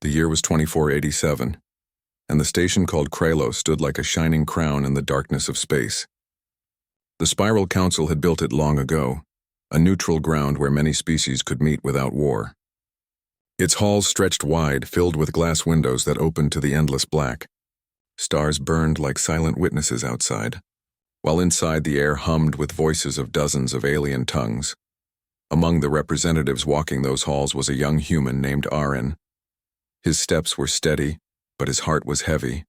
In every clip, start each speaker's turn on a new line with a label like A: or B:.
A: The year was 2487, and the station called Kralos stood like a shining crown in the darkness of space. The Spiral Council had built it long ago, a neutral ground where many species could meet without war. Its halls stretched wide, filled with glass windows that opened to the endless black. Stars burned like silent witnesses outside, while inside the air hummed with voices of dozens of alien tongues. Among the representatives walking those halls was a young human named Aaron. His steps were steady, but his heart was heavy.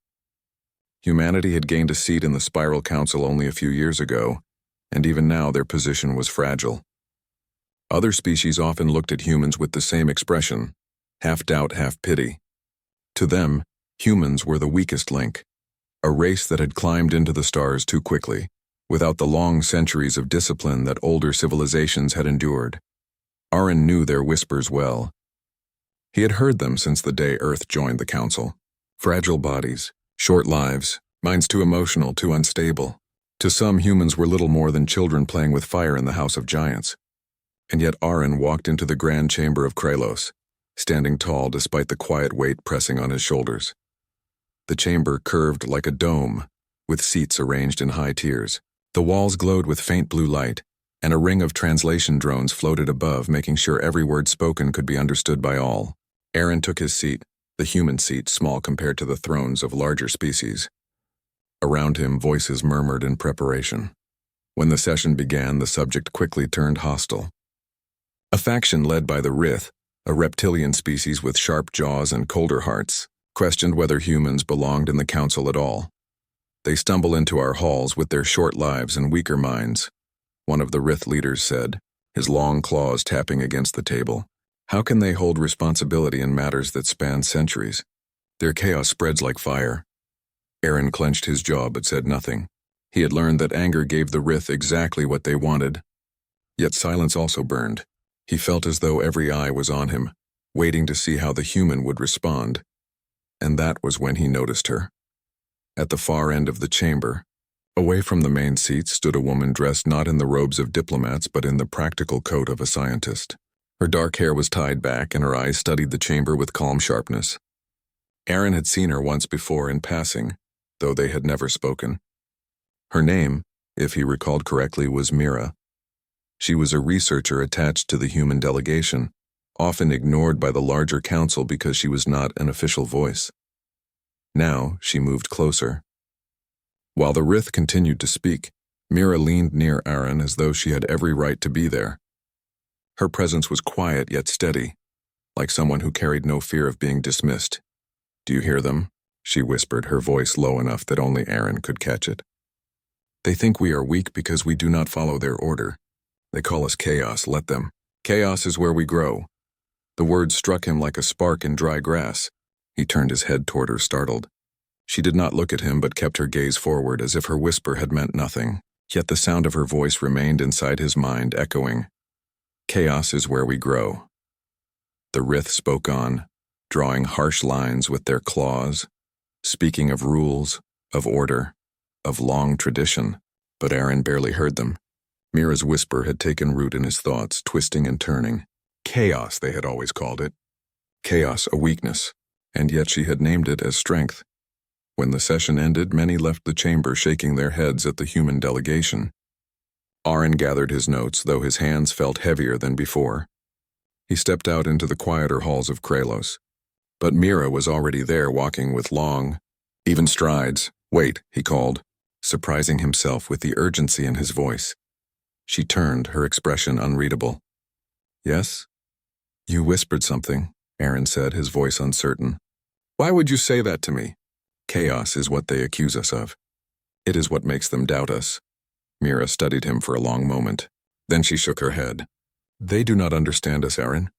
A: Humanity had gained a seat in the Spiral Council only a few years ago, and even now their position was fragile. Other species often looked at humans with the same expression, half doubt, half pity. To them, humans were the weakest link, a race that had climbed into the stars too quickly, without the long centuries of discipline that older civilizations had endured. Aaron knew their whispers well. He had heard them since the day Earth joined the Council. Fragile bodies, short lives, minds too emotional, too unstable. To some, humans were little more than children playing with fire in the House of Giants. And yet Aaron walked into the grand chamber of Kralos, standing tall despite the quiet weight pressing on his shoulders. The chamber curved like a dome, with seats arranged in high tiers. The walls glowed with faint blue light, and a ring of translation drones floated above, making sure every word spoken could be understood by all. Aaron took his seat, the human seat small compared to the thrones of larger species. Around him, voices murmured in preparation. When the session began, the subject quickly turned hostile. A faction led by the Rith, a reptilian species with sharp jaws and colder hearts, questioned whether humans belonged in the council at all. They stumble into our halls with their short lives and weaker minds, one of the Rith leaders said, his long claws tapping against the table. How can they hold responsibility in matters that span centuries? Their chaos spreads like fire. Aaron clenched his jaw but said nothing. He had learned that anger gave the Rith exactly what they wanted. Yet silence also burned. He felt as though every eye was on him, waiting to see how the human would respond. And that was when he noticed her. At the far end of the chamber, away from the main seat, stood a woman dressed not in the robes of diplomats but in the practical coat of a scientist. Her dark hair was tied back, and her eyes studied the chamber with calm sharpness. Aaron had seen her once before in passing, though they had never spoken. Her name, if he recalled correctly, was Mira. She was a researcher attached to the human delegation, often ignored by the larger council because she was not an official voice. Now she moved closer. While the Rith continued to speak, Mira leaned near Aaron as though she had every right to be there. Her presence was quiet yet steady, like someone who carried no fear of being dismissed. "Do you hear them?" she whispered, her voice low enough that only Aaron could catch it. "They think we are weak because we do not follow their order. They call us chaos. Let them. Chaos is where we grow." The words struck him like a spark in dry grass. He turned his head toward her, startled. She did not look at him but kept her gaze forward as if her whisper had meant nothing. Yet the sound of her voice remained inside his mind, echoing. Chaos is where we grow. The Rith spoke on, drawing harsh lines with their claws, speaking of rules, of order, of long tradition, but Aaron barely heard them. Mira's whisper had taken root in his thoughts, twisting and turning. Chaos, they had always called it. Chaos, a weakness, and yet she had named it as strength. When the session ended, many left the chamber shaking their heads at the human delegation. Aaron gathered his notes, though his hands felt heavier than before. He stepped out into the quieter halls of Kralos. But Mira was already there, walking with long, even strides. "Wait," he called, surprising himself with the urgency in his voice. She turned, her expression unreadable. "Yes?" "You whispered something," Aaron said, his voice uncertain. "Why would you say that to me?" "Chaos is what they accuse us of. It is what makes them doubt us." Mira studied him for a long moment. Then she shook her head. "They do not understand us, Aaron.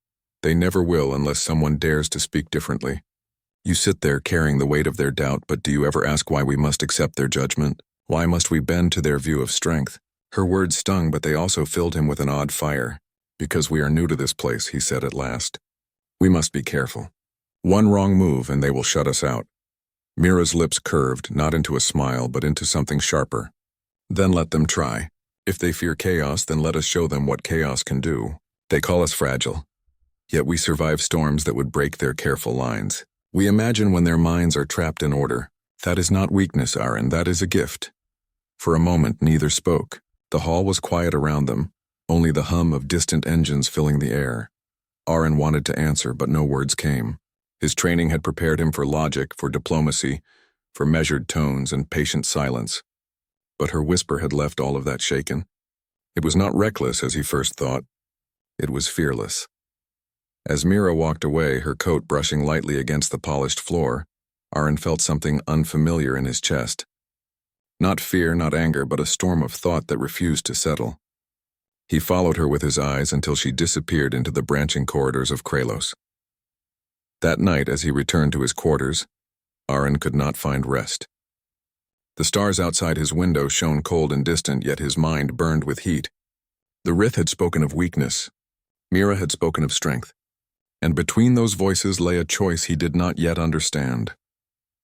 A: They never will unless someone dares to speak differently. You sit there carrying the weight of their doubt, but do you ever ask why we must accept their judgment? Why must we bend to their view of strength?" Her words stung, but they also filled him with an odd fire. "Because we are new to this place," he said at last. "We must be careful. One wrong move and they will shut us out." Mira's lips curved, not into a smile, but into something sharper. "Then let them try. If they fear chaos, then let us show them what chaos can do. They call us fragile. Yet we survive storms that would break their careful lines. We imagine when their minds are trapped in order. That is not weakness, Aaron, that is a gift. For a moment, neither spoke. The hall was quiet around them, only the hum of distant engines filling the air. Aaron wanted to answer, but no words came. His training had prepared him for logic, for diplomacy, for measured tones and patient silence. But her whisper had left all of that shaken. It was not reckless, as he first thought. It was fearless. As Mira walked away, her coat brushing lightly against the polished floor, Aaron felt something unfamiliar in his chest. Not fear, not anger, but a storm of thought that refused to settle. He followed her with his eyes until she disappeared into the branching corridors of Kralos. That night, as he returned to his quarters, Aaron could not find rest. The stars outside his window shone cold and distant, yet his mind burned with heat. The Rith had spoken of weakness. Mira had spoken of strength. And between those voices lay a choice he did not yet understand.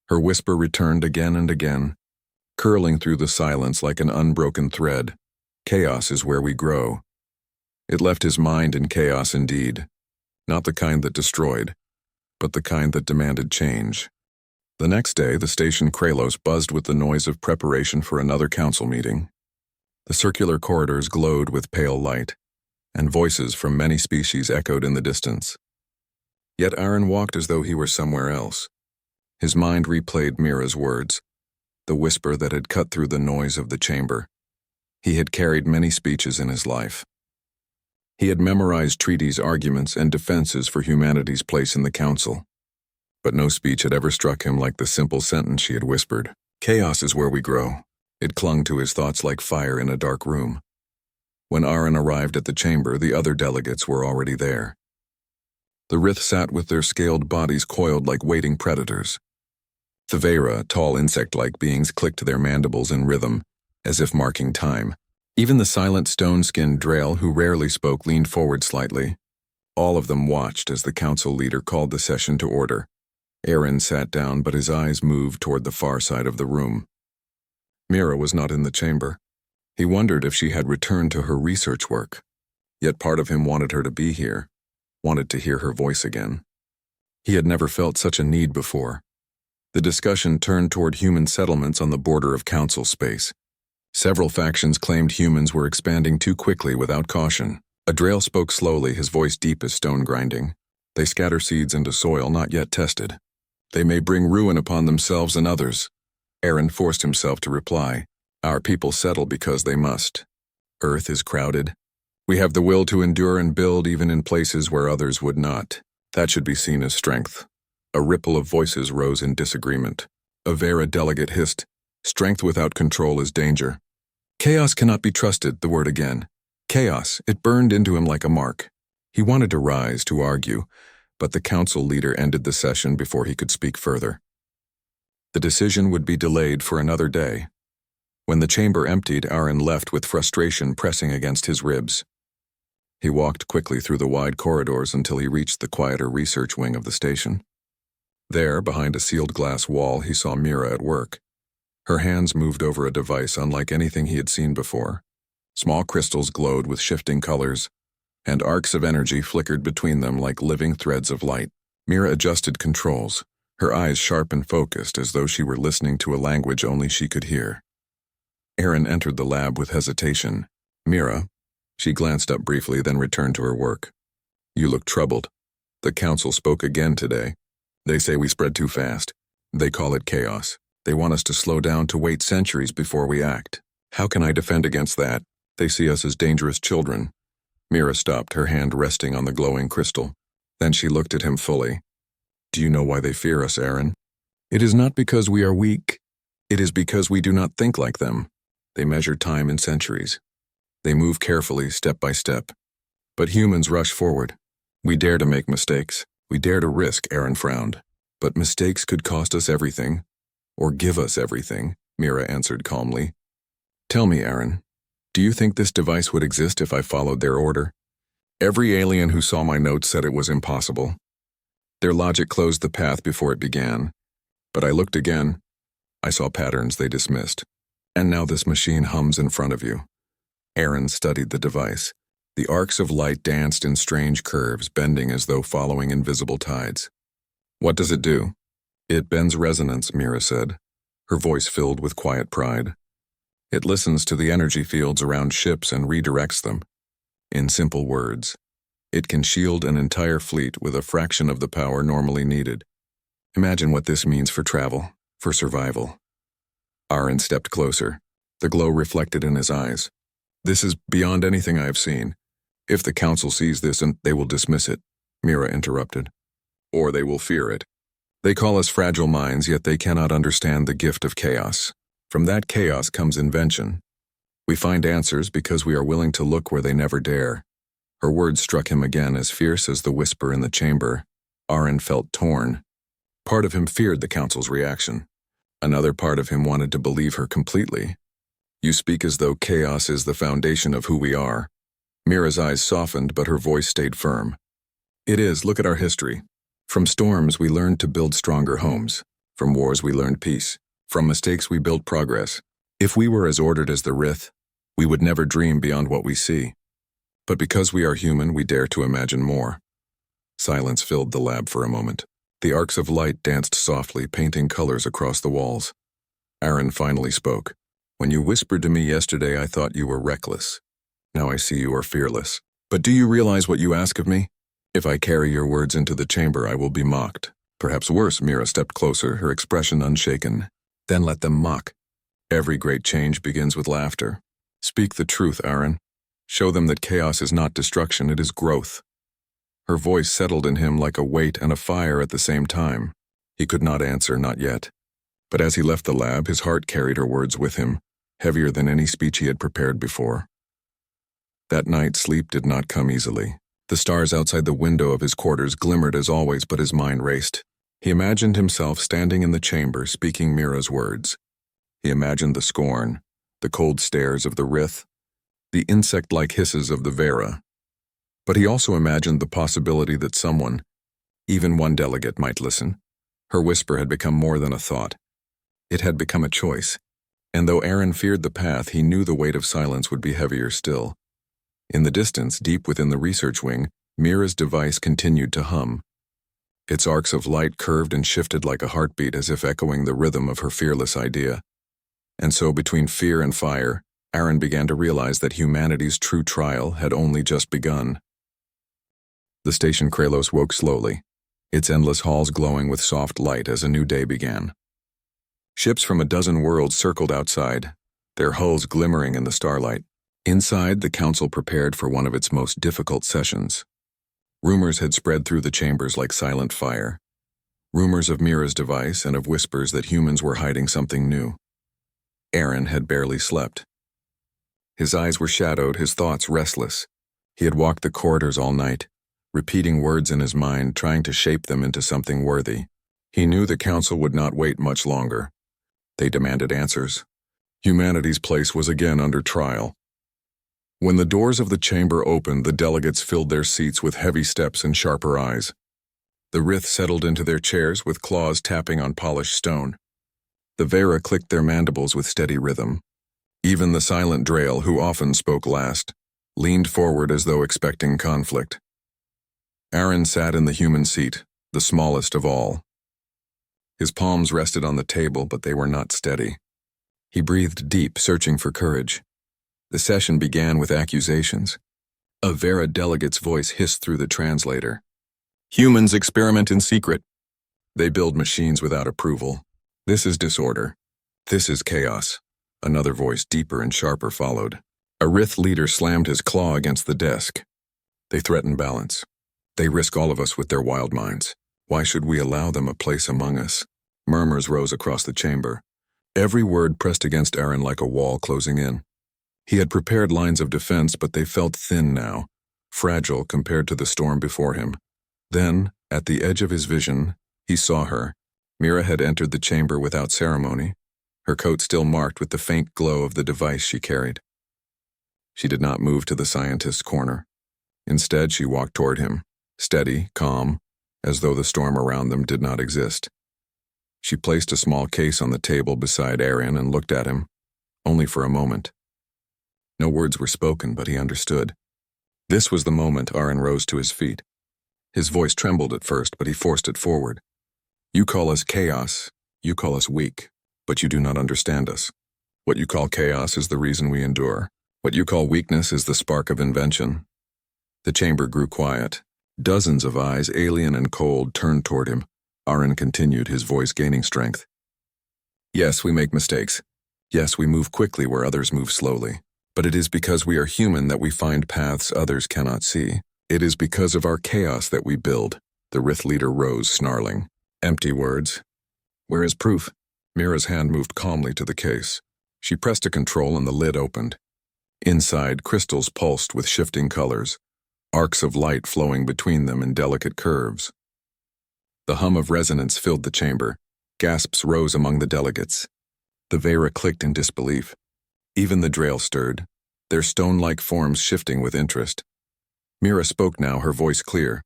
A: Her whisper returned again and again, curling through the silence like an unbroken thread. Chaos is where we grow. It left his mind in chaos indeed, not the kind that destroyed, but the kind that demanded change. The next day, the station Kralos buzzed with the noise of preparation for another council meeting. The circular corridors glowed with pale light, and voices from many species echoed in the distance. Yet Aaron walked as though he were somewhere else. His mind replayed Mira's words, the whisper that had cut through the noise of the chamber. He had carried many speeches in his life. He had memorized treaties, arguments, and defenses for humanity's place in the council. But no speech had ever struck him like the simple sentence she had whispered. Chaos is where we grow. It clung to his thoughts like fire in a dark room. When Aaron arrived at the chamber, the other delegates were already there. The Rith sat with their scaled bodies coiled like waiting predators. Thevera, tall insect-like beings, clicked their mandibles in rhythm, as if marking time. Even the silent stone-skinned Drael, who rarely spoke, leaned forward slightly. All of them watched as the council leader called the session to order. Aaron sat down, but his eyes moved toward the far side of the room. Mira was not in the chamber. He wondered if she had returned to her research work. Yet part of him wanted her to be here, wanted to hear her voice again. He had never felt such a need before. The discussion turned toward human settlements on the border of council space. Several factions claimed humans were expanding too quickly without caution. A Drael spoke slowly, his voice deep as stone grinding. They scatter seeds into soil not yet tested. They may bring ruin upon themselves and others. Aaron forced himself to reply. Our people settle because they must. Earth is crowded. We have the will to endure and build even in places where others would not. That should be seen as strength. A ripple of voices rose in disagreement. A Vera delegate hissed, strength without control is danger. Chaos cannot be trusted, the word again. Chaos, it burned into him like a mark. He wanted to rise, to argue, but the council leader ended the session before he could speak further. The decision would be delayed for another day. When the chamber emptied, Aaron left with frustration pressing against his ribs. He walked quickly through the wide corridors until he reached the quieter research wing of the station. There, behind a sealed glass wall, he saw Mira at work. Her hands moved over a device unlike anything he had seen before. Small crystals glowed with shifting colors, and arcs of energy flickered between them like living threads of light. Mira adjusted controls, her eyes sharp and focused as though she were listening to a language only she could hear. Aaron entered the lab with hesitation. Mira, she glanced up briefly, then returned to her work. You look troubled. The council spoke again today. They say we spread too fast. They call it chaos. They want us to slow down, to wait centuries before we act. How can I defend against that? They see us as dangerous children. Mira stopped, her hand resting on the glowing crystal. Then she looked at him fully. Do you know why they fear us, Aaron? It is not because we are weak. It is because we do not think like them. They measure time in centuries. They move carefully, step by step. But humans rush forward. We dare to make mistakes. We dare to risk, Aaron frowned. But mistakes could cost us everything. Or give us everything, Mira answered calmly. Tell me, Aaron, do you think this device would exist if I followed their order? Every alien who saw my notes said it was impossible. Their logic closed the path before it began. But I looked again. I saw patterns they dismissed. And now this machine hums in front of you. Aaron studied the device. The arcs of light danced in strange curves, bending as though following invisible tides. "What does it do?" "It bends resonance," Mira said, her voice filled with quiet pride. "It listens to the energy fields around ships and redirects them. In simple words, it can shield an entire fleet with a fraction of the power normally needed. Imagine what this means for travel, for survival." Aaron stepped closer, the glow reflected in his eyes. "This is beyond anything I have seen. If the Council sees this, and they will dismiss it," Mira interrupted. "Or they will fear it. They call us fragile minds, yet they cannot understand the gift of chaos. From that chaos comes invention. We find answers because we are willing to look where they never dare." Her words struck him again, as fierce as the whisper in the chamber. Aaron felt torn. Part of him feared the Council's reaction. Another part of him wanted to believe her completely. "You speak as though chaos is the foundation of who we are." Mira's eyes softened, but her voice stayed firm. "It is. Look at our history. From storms, we learned to build stronger homes. From wars, we learned peace. From mistakes, we built progress. If we were as ordered as the Rith, we would never dream beyond what we see. But because we are human, we dare to imagine more." Silence filled the lab for a moment. The arcs of light danced softly, painting colors across the walls. Aaron finally spoke. "When you whispered to me yesterday, I thought you were reckless. Now I see you are fearless. But do you realize what you ask of me? If I carry your words into the chamber, I will be mocked. Perhaps worse." Mira stepped closer, her expression unshaken. "Then let them mock. Every great change begins with laughter. Speak the truth, Aaron. Show them that chaos is not destruction, it is growth." Her voice settled in him like a weight and a fire at the same time. He could not answer, not yet. But as he left the lab, his heart carried her words with him, heavier than any speech he had prepared before. That night, sleep did not come easily. The stars outside the window of his quarters glimmered as always, but his mind raced. He imagined himself standing in the chamber, speaking Mira's words. He imagined the scorn, the cold stares of the Rith, the insect-like hisses of the Vera. But he also imagined the possibility that someone, even one delegate, might listen. Her whisper had become more than a thought. It had become a choice. And though Aaron feared the path, he knew the weight of silence would be heavier still. In the distance, deep within the research wing, Mira's device continued to hum. Its arcs of light curved and shifted like a heartbeat, as if echoing the rhythm of her fearless idea. And so, between fear and fire, Aaron began to realize that humanity's true trial had only just begun. The station Kralos woke slowly, its endless halls glowing with soft light as a new day began. Ships from a dozen worlds circled outside, their hulls glimmering in the starlight. Inside, the Council prepared for one of its most difficult sessions. Rumors had spread through the chambers like silent fire. Rumors of Mira's device and of whispers that humans were hiding something new. Aaron had barely slept. His eyes were shadowed, his thoughts restless. He had walked the corridors all night, repeating words in his mind, trying to shape them into something worthy. He knew the Council would not wait much longer. They demanded answers. Humanity's place was again under trial. When the doors of the chamber opened, the delegates filled their seats with heavy steps and sharper eyes. The Rith settled into their chairs with claws tapping on polished stone. The Vera clicked their mandibles with steady rhythm. Even the silent Drael, who often spoke last, leaned forward as though expecting conflict. Aaron sat in the human seat, the smallest of all. His palms rested on the table, but they were not steady. He breathed deep, searching for courage. The session began with accusations. A Vera delegate's voice hissed through the translator. "Humans experiment in secret. They build machines without approval. This is disorder. This is chaos." Another voice, deeper and sharper, followed. A Rith leader slammed his claw against the desk. "They threaten balance. They risk all of us with their wild minds. Why should we allow them a place among us?" Murmurs rose across the chamber. Every word pressed against Aaron like a wall closing in. He had prepared lines of defense, but they felt thin now, fragile compared to the storm before him. Then, at the edge of his vision, he saw her. Mira had entered the chamber without ceremony, her coat still marked with the faint glow of the device she carried. She did not move to the scientist's corner. Instead, she walked toward him, steady, calm, as though the storm around them did not exist. She placed a small case on the table beside Aaron and looked at him, only for a moment. No words were spoken, but he understood. This was the moment Aaron rose to his feet. His voice trembled at first, but he forced it forward. You call us chaos, you call us weak, but you do not understand us. What you call chaos is the reason we endure. What you call weakness is the spark of invention. The chamber grew quiet. Dozens of eyes, alien and cold, turned toward him. Aaron continued, his voice gaining strength. Yes, we make mistakes. Yes, we move quickly where others move slowly. But it is because we are human that we find paths others cannot see. It is because of our chaos that we build. The Rith leader rose, snarling. Empty words. Where is proof? Mira's hand moved calmly to the case. She pressed a control and the lid opened. Inside, crystals pulsed with shifting colors, arcs of light flowing between them in delicate curves. The hum of resonance filled the chamber. Gasps rose among the delegates. The Vera clicked in disbelief. Even the Drail stirred, their stone-like forms shifting with interest. Mira spoke now, her voice clear.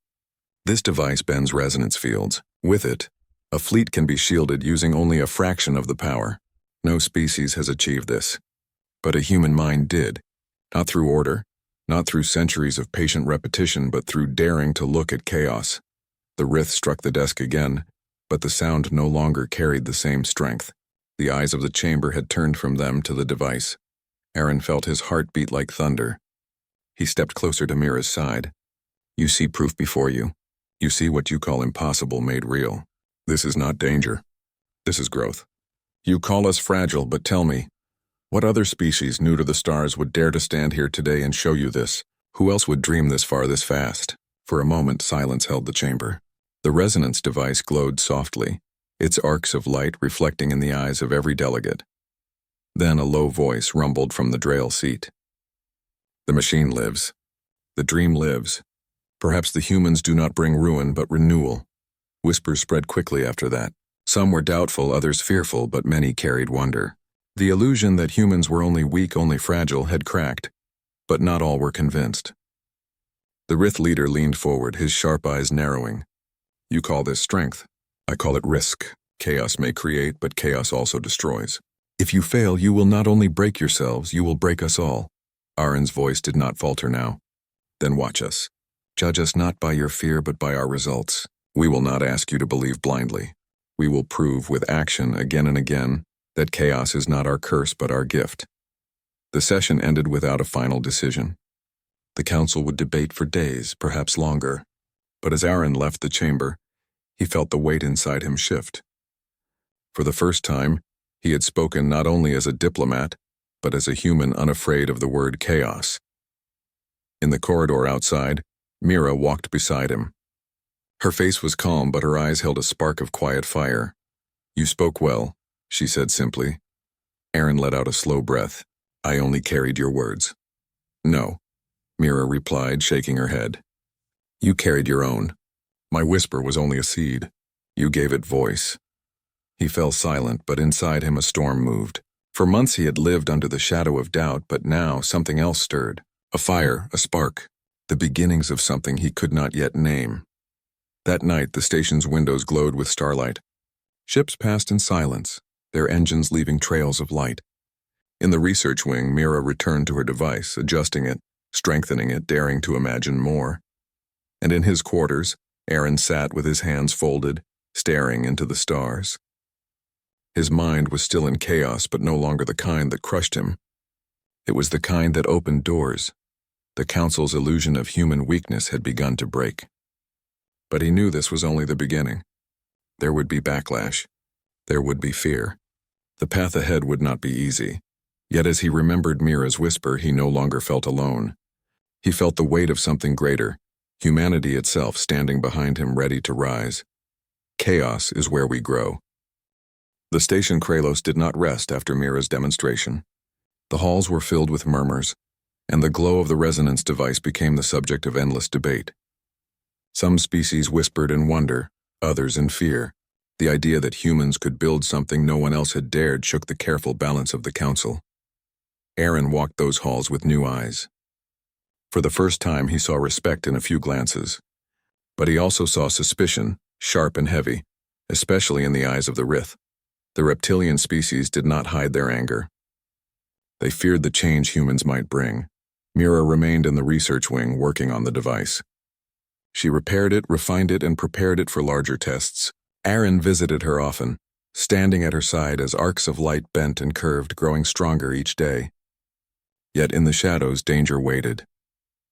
A: This device bends resonance fields. With it, a fleet can be shielded using only a fraction of the power. No species has achieved this. But a human mind did. Not through order, not through centuries of patient repetition, but through daring to look at chaos. The Rith struck the desk again, but the sound no longer carried the same strength. The eyes of the chamber had turned from them to the device. Aaron felt his heart beat like thunder. He stepped closer to Mira's side. You see proof before you. You see what you call impossible made real. This is not danger. This is growth. You call us fragile, but tell me, what other species new to the stars would dare to stand here today and show you this? Who else would dream this far this fast? For a moment, silence held the chamber. The resonance device glowed softly, its arcs of light reflecting in the eyes of every delegate. Then a low voice rumbled from the Drail seat. The machine lives. The dream lives. Perhaps the humans do not bring ruin, but renewal. Whispers spread quickly after that. Some were doubtful, others fearful, but many carried wonder. The illusion that humans were only weak, only fragile, had cracked, but not all were convinced. The Rith leader leaned forward, his sharp eyes narrowing. You call this strength. I call it risk. Chaos may create, but chaos also destroys. If you fail, you will not only break yourselves, you will break us all. Aaron's voice did not falter now. Then watch us. Judge us not by your fear, but by our results. We will not ask you to believe blindly. We will prove with action again and again that chaos is not our curse but our gift. The session ended without a final decision. The council would debate for days, perhaps longer. But as Aaron left the chamber, he felt the weight inside him shift. For the first time, he had spoken not only as a diplomat, but as a human unafraid of the word chaos. In the corridor outside, Mira walked beside him. Her face was calm, but her eyes held a spark of quiet fire. You spoke well, she said simply. Aaron let out a slow breath. I only carried your words. No, Mira replied, shaking her head. You carried your own. My whisper was only a seed. You gave it voice. He fell silent, but inside him a storm moved. For months he had lived under the shadow of doubt, but now something else stirred. A fire, a spark, the beginnings of something he could not yet name. That night, the station's windows glowed with starlight. Ships passed in silence, their engines leaving trails of light. In the research wing, Mira returned to her device, adjusting it, strengthening it, daring to imagine more. And in his quarters, Aaron sat with his hands folded, staring into the stars. His mind was still in chaos, but no longer the kind that crushed him. It was the kind that opened doors. The council's illusion of human weakness had begun to break. But he knew this was only the beginning. There would be backlash. There would be fear. The path ahead would not be easy. Yet as he remembered Mira's whisper, he no longer felt alone. He felt the weight of something greater, humanity itself standing behind him, ready to rise. Chaos is where we grow. The station Kralos did not rest after Mira's demonstration. The halls were filled with murmurs, and the glow of the resonance device became the subject of endless debate. Some species whispered in wonder, others in fear. The idea that humans could build something no one else had dared shook the careful balance of the council. Aaron walked those halls with new eyes. For the first time, he saw respect in a few glances. But he also saw suspicion, sharp and heavy, especially in the eyes of the Rith. The reptilian species did not hide their anger. They feared the change humans might bring. Mira remained in the research wing working on the device. She repaired it, refined it, and prepared it for larger tests. Aaron visited her often, standing at her side as arcs of light bent and curved, growing stronger each day. Yet in the shadows, danger waited.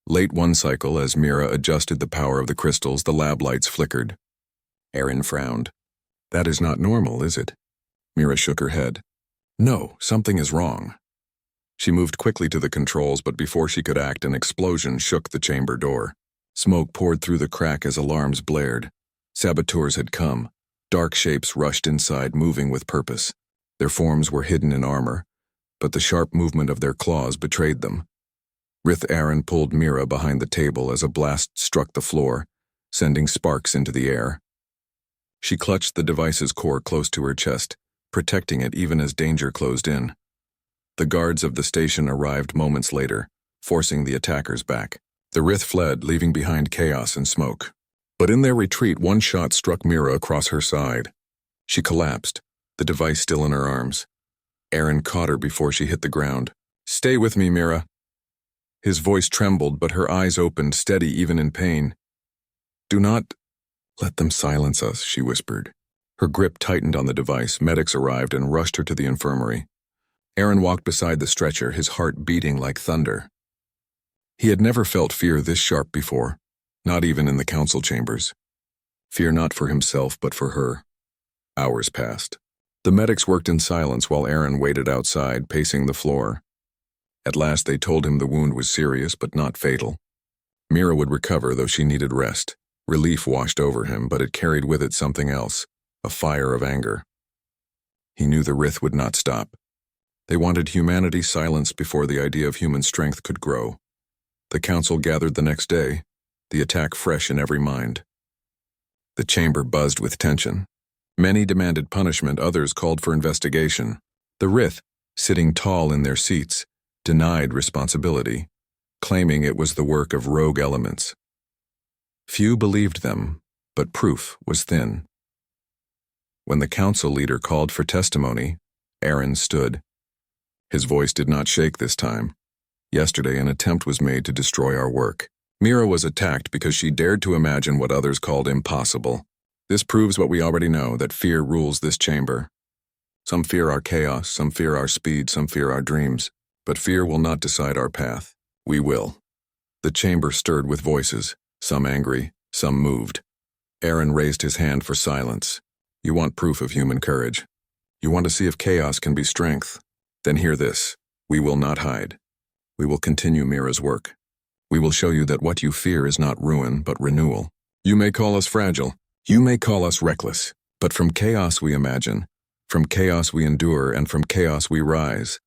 A: Late one cycle, as Mira adjusted the power of the crystals, the lab lights flickered. Aaron frowned. "That is not normal, is it?" Mira shook her head. "No, something is wrong." She moved quickly to the controls, but before she could act, an explosion shook the chamber door. Smoke poured through the crack as alarms blared. Saboteurs had come. Dark shapes rushed inside, moving with purpose. Their forms were hidden in armor, but the sharp movement of their claws betrayed them. Aaron pulled Mira behind the table as a blast struck the floor, sending sparks into the air. She clutched the device's core close to her chest, protecting it even as danger closed in. The guards of the station arrived moments later, forcing the attackers back. The Rith fled, leaving behind chaos and smoke. But in their retreat, one shot struck Mira across her side. She collapsed, the device still in her arms. Aaron caught her before she hit the ground. "Stay with me, Mira." His voice trembled, but her eyes opened, steady even in pain. "Do not let them silence us," she whispered. Her grip tightened on the device. Medics arrived and rushed her to the infirmary. Aaron walked beside the stretcher, his heart beating like thunder. He had never felt fear this sharp before, not even in the council chambers. Fear not for himself, but for her. Hours passed. The medics worked in silence while Aaron waited outside, pacing the floor. At last they told him the wound was serious but not fatal. Mira would recover, though she needed rest. Relief washed over him, but it carried with it something else, a fire of anger. He knew the Rith would not stop. They wanted humanity silenced before the idea of human strength could grow. The council gathered the next day, the attack fresh in every mind. The chamber buzzed with tension. Many demanded punishment, others called for investigation. The Rith, sitting tall in their seats, denied responsibility, claiming it was the work of rogue elements. Few believed them, but proof was thin. When the council leader called for testimony, Aaron stood. His voice did not shake this time. Yesterday, an attempt was made to destroy our work. Mira was attacked because she dared to imagine what others called impossible. This proves what we already know, that fear rules this chamber. Some fear our chaos, some fear our speed, some fear our dreams. But fear will not decide our path. We will. The chamber stirred with voices, some angry, some moved. Aaron raised his hand for silence. You want proof of human courage. You want to see if chaos can be strength. Then hear this. We will not hide. We will continue Mira's work. We will show you that what you fear is not ruin, but renewal. You may call us fragile. You may call us reckless. But from chaos we imagine, from chaos we endure, and from chaos we rise.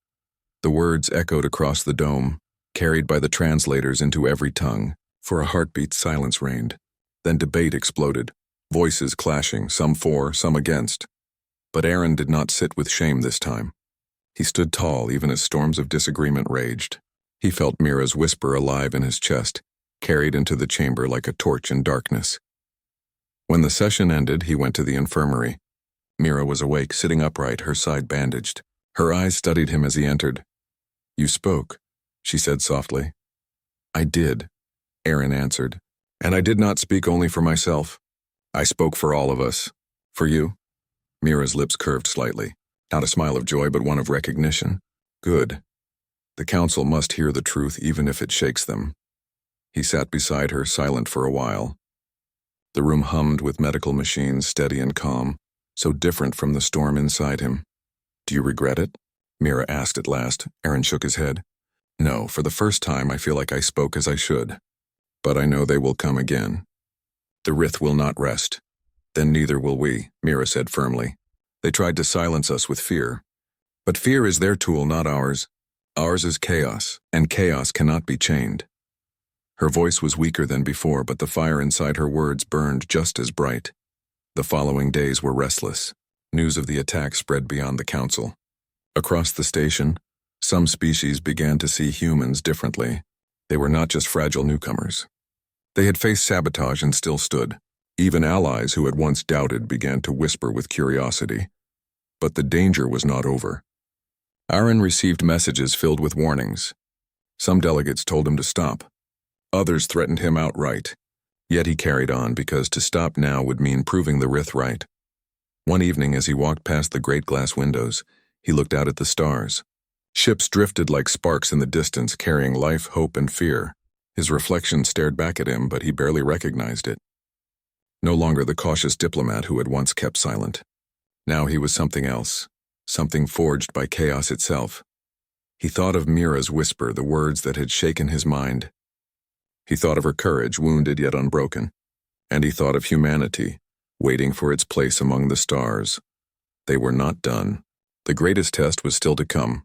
A: The words echoed across the dome, carried by the translators into every tongue. For a heartbeat, silence reigned. Then debate exploded, voices clashing, some for, some against. But Aaron did not sit with shame this time. He stood tall even as storms of disagreement raged. He felt Mira's whisper alive in his chest, carried into the chamber like a torch in darkness. When the session ended, he went to the infirmary. Mira was awake, sitting upright, her side bandaged. Her eyes studied him as he entered. "You spoke," she said softly. "I did," Aaron answered. "And I did not speak only for myself. I spoke for all of us. For you?" Mira's lips curved slightly. Not a smile of joy, but one of recognition. "Good. The council must hear the truth even if it shakes them." He sat beside her, silent for a while. The room hummed with medical machines, steady and calm, so different from the storm inside him. "Do you regret it?" Mira asked at last. Aaron shook his head. "No, for the first time I feel like I spoke as I should. But I know they will come again. The Rith will not rest. Then neither will we," Mira said firmly. "They tried to silence us with fear. But fear is their tool, not ours. Ours is chaos, and chaos cannot be chained." Her voice was weaker than before, but the fire inside her words burned just as bright. The following days were restless. News of the attack spread beyond the council. Across the station, some species began to see humans differently. They were not just fragile newcomers. They had faced sabotage and still stood. Even allies who had once doubted began to whisper with curiosity. But the danger was not over. Aaron received messages filled with warnings. Some delegates told him to stop. Others threatened him outright. Yet he carried on because to stop now would mean proving the Rith right. One evening as he walked past the great glass windows, he looked out at the stars. Ships drifted like sparks in the distance, carrying life, hope, and fear. His reflection stared back at him, but he barely recognized it. No longer the cautious diplomat who had once kept silent. Now he was something else, something forged by chaos itself. He thought of Mira's whisper, the words that had shaken his mind. He thought of her courage, wounded yet unbroken. And he thought of humanity, waiting for its place among the stars. They were not done. The greatest test was still to come.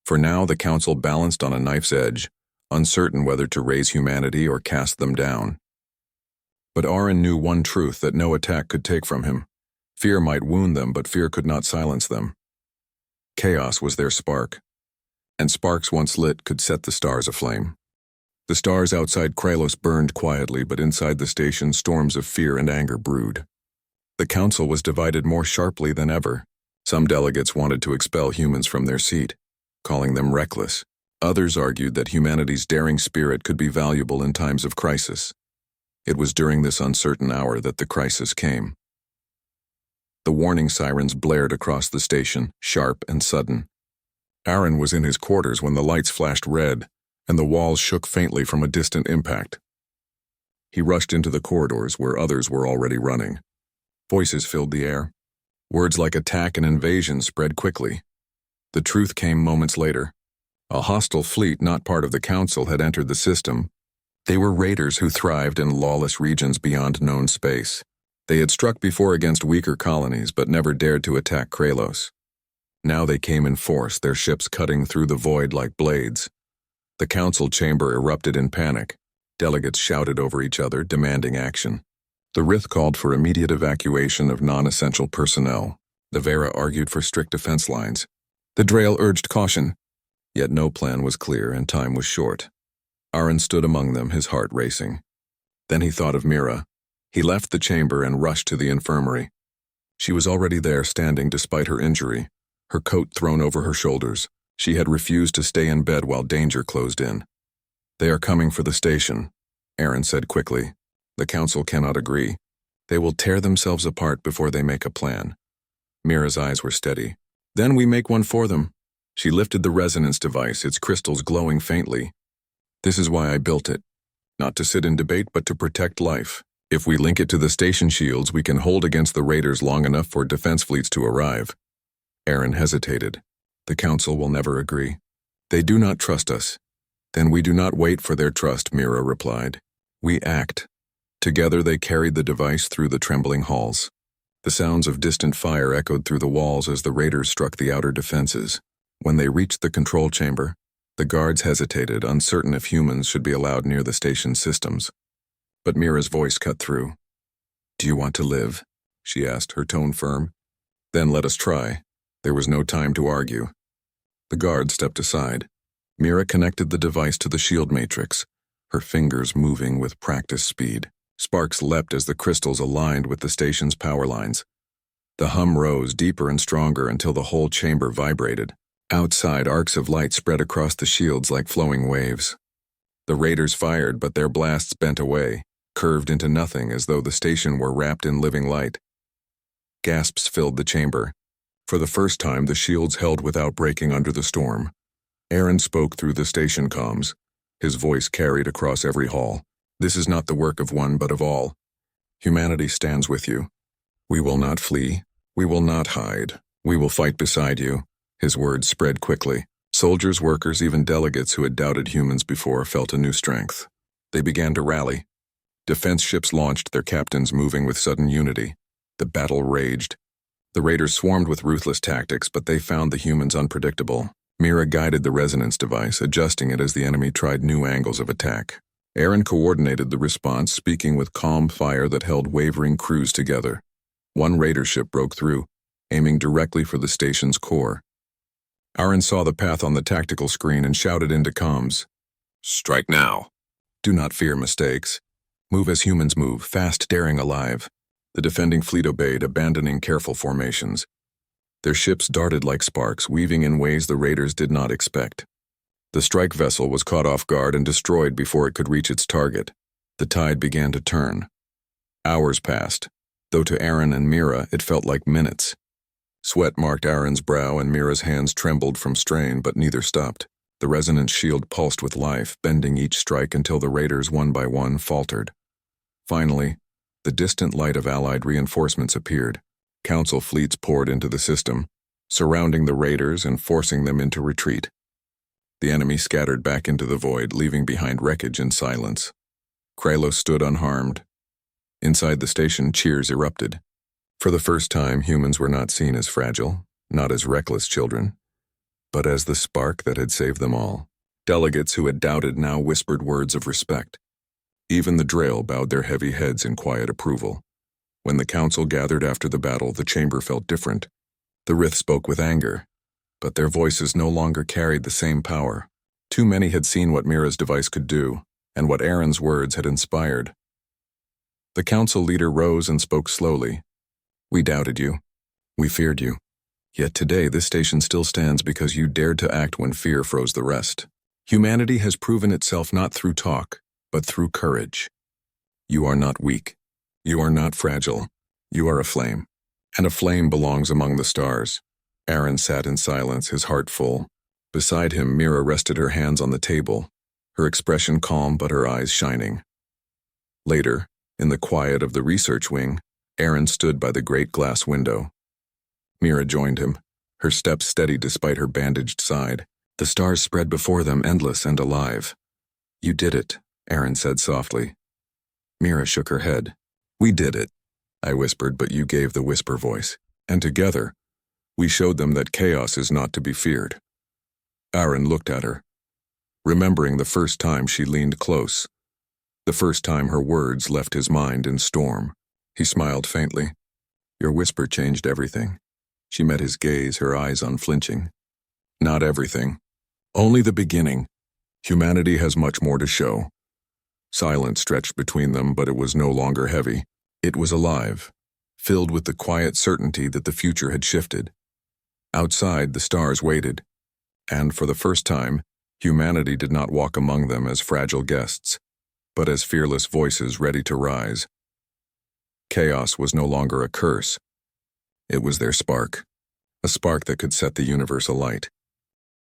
A: For now the council balanced on a knife's edge, uncertain whether to raise humanity or cast them down. But Aaron knew one truth that no attack could take from him. Fear might wound them, but fear could not silence them. Chaos was their spark, and sparks once lit could set the stars aflame. The stars outside Kralos burned quietly, but inside the station storms of fear and anger brewed. The council was divided more sharply than ever. Some delegates wanted to expel humans from their seat, calling them reckless. Others argued that humanity's daring spirit could be valuable in times of crisis. It was during this uncertain hour that the crisis came. The warning sirens blared across the station, sharp and sudden. Aaron was in his quarters when the lights flashed red, and the walls shook faintly from a distant impact. He rushed into the corridors where others were already running. Voices filled the air. Words like attack and invasion spread quickly. The truth came moments later. A hostile fleet not part of the council had entered the system. They were raiders who thrived in lawless regions beyond known space. They had struck before against weaker colonies but never dared to attack Kralos. Now they came in force, their ships cutting through the void like blades. The council chamber erupted in panic. Delegates shouted over each other, demanding action. The Rith called for immediate evacuation of non-essential personnel. The Vera argued for strict defense lines. The Drael urged caution. Yet no plan was clear and time was short. Aaron stood among them, his heart racing. Then he thought of Mira. He left the chamber and rushed to the infirmary. She was already there, standing despite her injury, her coat thrown over her shoulders. She had refused to stay in bed while danger closed in. "They are coming for the station," Aaron said quickly. "The council cannot agree. They will tear themselves apart before they make a plan." Mira's eyes were steady. "Then we make one for them." She lifted the resonance device, its crystals glowing faintly. "This is why I built it. Not to sit in debate, but to protect life. If we link it to the station shields, we can hold against the raiders long enough for defense fleets to arrive." Aaron hesitated. "The council will never agree. They do not trust us." "Then we do not wait for their trust," Mira replied. "We act." Together they carried the device through the trembling halls. The sounds of distant fire echoed through the walls as the raiders struck the outer defenses. When they reached the control chamber, the guards hesitated, uncertain if humans should be allowed near the station's systems. But Mira's voice cut through. "Do you want to live?" she asked, her tone firm. "Then let us try." There was no time to argue. The guard stepped aside. Mira connected the device to the shield matrix, her fingers moving with practiced speed. Sparks leapt as the crystals aligned with the station's power lines. The hum rose deeper and stronger until the whole chamber vibrated. Outside, arcs of light spread across the shields like flowing waves. The raiders fired, but their blasts bent away, curved into nothing as though the station were wrapped in living light. Gasps filled the chamber. For the first time, the shields held without breaking under the storm. Aaron spoke through the station comms. His voice carried across every hall. "This is not the work of one, but of all. Humanity stands with you. We will not flee. We will not hide. We will fight beside you." His words spread quickly. Soldiers, workers, even delegates who had doubted humans before felt a new strength. They began to rally. Defense ships launched, their captains moving with sudden unity. The battle raged. The raiders swarmed with ruthless tactics, but they found the humans unpredictable. Mira guided the resonance device, adjusting it as the enemy tried new angles of attack. Aaron coordinated the response, speaking with calm fire that held wavering crews together. One raider ship broke through, aiming directly for the station's core. Aaron saw the path on the tactical screen and shouted into comms, "Strike now. Do not fear mistakes. Move as humans move, fast, daring, alive." The defending fleet obeyed, abandoning careful formations. Their ships darted like sparks, weaving in ways the raiders did not expect. The strike vessel was caught off guard and destroyed before it could reach its target. The tide began to turn. Hours passed, though to Aaron and Mira it felt like minutes. Sweat marked Aaron's brow and Mira's hands trembled from strain, but neither stopped. The resonant shield pulsed with life, bending each strike until the raiders one by one faltered. Finally, the distant light of Allied reinforcements appeared. Council fleets poured into the system, surrounding the raiders and forcing them into retreat. The enemy scattered back into the void, leaving behind wreckage and silence. Kralos stood unharmed. Inside the station, cheers erupted. For the first time, humans were not seen as fragile, not as reckless children, but as the spark that had saved them all. Delegates who had doubted now whispered words of respect. Even the Drail bowed their heavy heads in quiet approval. When the council gathered after the battle, the chamber felt different. The Rith spoke with anger, but their voices no longer carried the same power. Too many had seen what Mira's device could do, and what Aaron's words had inspired. The council leader rose and spoke slowly. "We doubted you. We feared you. Yet today this station still stands because you dared to act when fear froze the rest. Humanity has proven itself not through talk, but through courage. You are not weak. You are not fragile. You are a flame. And a flame belongs among the stars." Aaron sat in silence, his heart full. Beside him, Mira rested her hands on the table, her expression calm but her eyes shining. Later, in the quiet of the research wing, Aaron stood by the great glass window. Mira joined him, her steps steady despite her bandaged side. The stars spread before them, endless and alive. "You did it," Aaron said softly. Mira shook her head. "We did it," I whispered, but you gave the whisper voice. And together, we showed them that chaos is not to be feared. Aaron looked at her, remembering the first time she leaned close, the first time her words left his mind in storm. He smiled faintly. "Your whisper changed everything." She met his gaze, her eyes unflinching. "Not everything. Only the beginning. Humanity has much more to show." Silence stretched between them, but it was no longer heavy. It was alive, filled with the quiet certainty that the future had shifted. Outside, the stars waited, and for the first time, humanity did not walk among them as fragile guests, but as fearless voices ready to rise. Chaos was no longer a curse. It was their spark, a spark that could set the universe alight.